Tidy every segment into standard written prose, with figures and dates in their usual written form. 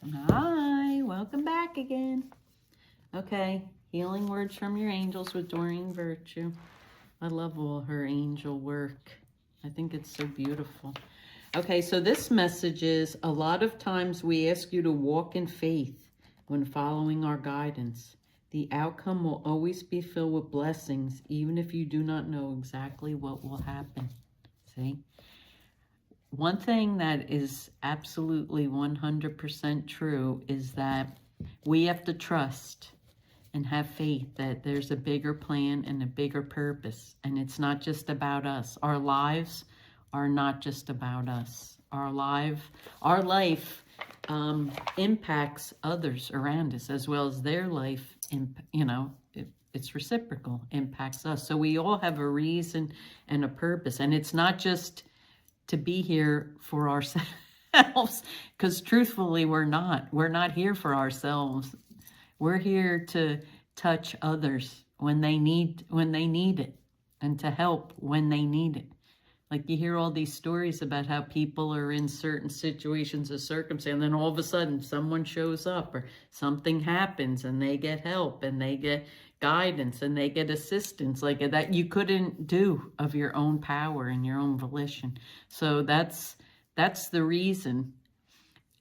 Hi, welcome back again. Okay, healing words from your angels with Doreen Virtue. I love all her angel work. I think it's so beautiful. Okay, so this message is a lot of times we ask you to walk in faith when following our guidance. The outcome will always be filled with blessings, even if you do not know exactly what will happen. See? One thing that is absolutely 100% true is that we have to trust and have faith that there's a bigger plan and a bigger purpose. And it's not just about us. Our lives are not just about us. Our life impacts others around us as well as their life, it's reciprocal, impacts us. So we all have a reason and a purpose. And it's not just to be here for ourselves, because truthfully, we're not. We're not here for ourselves. We're here to touch others when they need it, and to help when they need it. Like you hear all these stories about how people are in certain situations or circumstances, and then all of a sudden someone shows up or something happens and they get help and they get guidance and they get assistance like that you couldn't do of your own power and your own volition. So that's the reason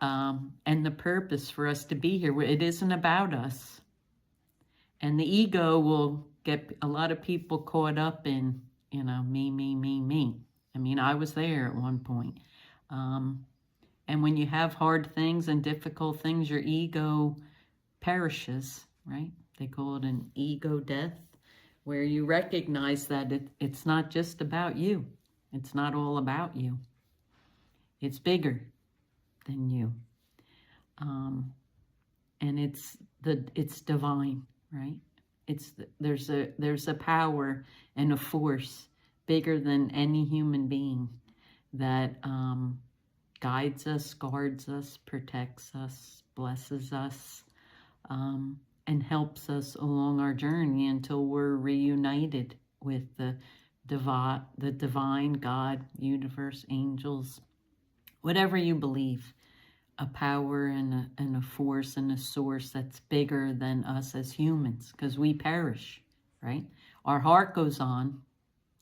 and the purpose for us to be here. It isn't about us. And the ego will get a lot of people caught up in, me. I mean, I was there at one point. And when you have hard things and difficult things, your ego perishes, right? They call it an ego death, where you recognize that it's not just about you. It's not all about you. It's bigger than you. And it's divine, right? There's a power and a force bigger than any human being that guides us, guards us, protects us, blesses us, and helps us along our journey until we're reunited with the divine God, universe, angels, whatever you believe. A power and a force and a source that's bigger than us as humans, because we perish, right? Our heart goes on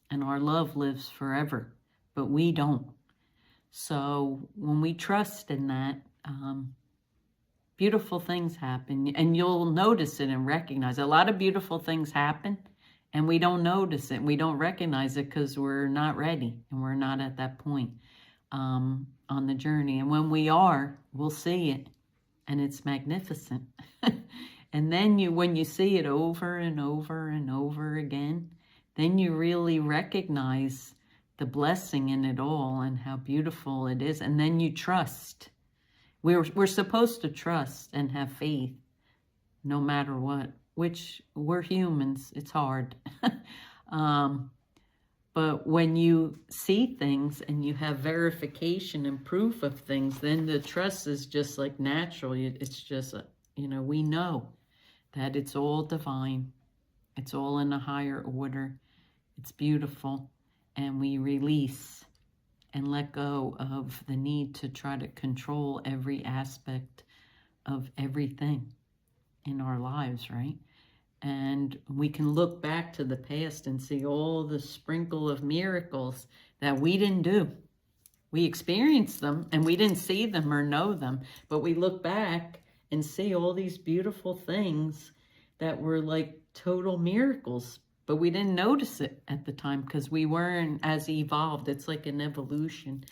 and our love lives forever, but we don't. So when we trust in that, beautiful things happen, and you'll notice it and recognize it. A lot of beautiful things happen and we don't notice it. We don't recognize it because we're not ready and we're not at that point on the journey. And when we are, we'll see it, and it's magnificent. And then when you see it over and over and over again, then you really recognize the blessing in it all and how beautiful it is. And then you trust. We're supposed to trust and have faith no matter what, which we're humans. It's hard. But when you see things and you have verification and proof of things, then the trust is just like natural. It's just, we know that it's all divine. It's all in a higher order. It's beautiful. And we release and let go of the need to try to control every aspect of everything in our lives, right? And we can look back to the past and see all the sprinkle of miracles that we didn't do. We experienced them and we didn't see them or know them, but we look back and see all these beautiful things that were like total miracles, but we didn't notice it at the time because we weren't as evolved. It's like an evolution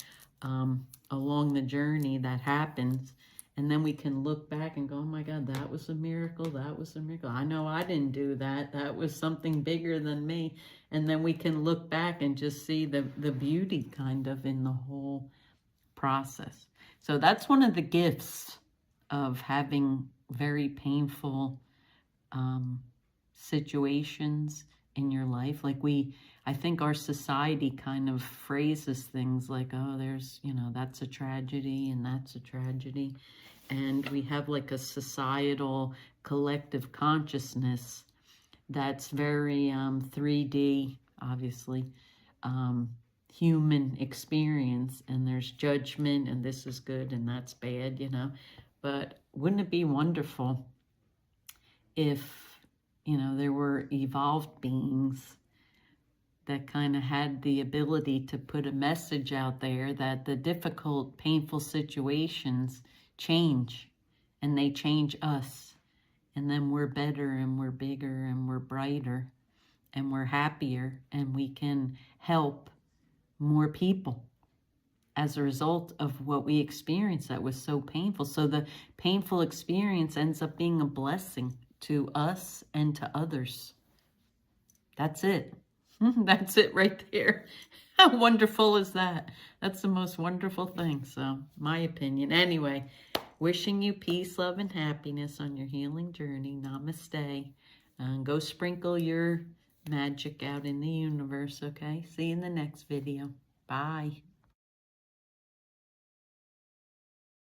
along the journey that happens. And then we can look back and go, oh my God, that was a miracle. That was a miracle. I know I didn't do that. That was something bigger than me. And then we can look back and just see the beauty kind of in the whole process. So that's one of the gifts of having very painful situations in your life. Like I think our society kind of phrases things like, oh, there's, that's a tragedy and that's a tragedy. And we have like a societal collective consciousness that's very 3D, obviously, human experience. And there's judgment and this is good and that's bad, But wouldn't it be wonderful if, you know, there were evolved beings that kind of had the ability to put a message out there that the difficult, painful situations change, and they change us. And then we're better, and we're bigger, and we're brighter, and we're happier, and we can help more people as a result of what we experienced that was so painful. So the painful experience ends up being a blessing to us and to others. That's it. That's it right there. How wonderful is that? That's the most wonderful thing. So, my opinion. Anyway, wishing you peace, love, and happiness on your healing journey. Namaste. Go sprinkle your magic out in the universe, okay? See you in the next video. Bye.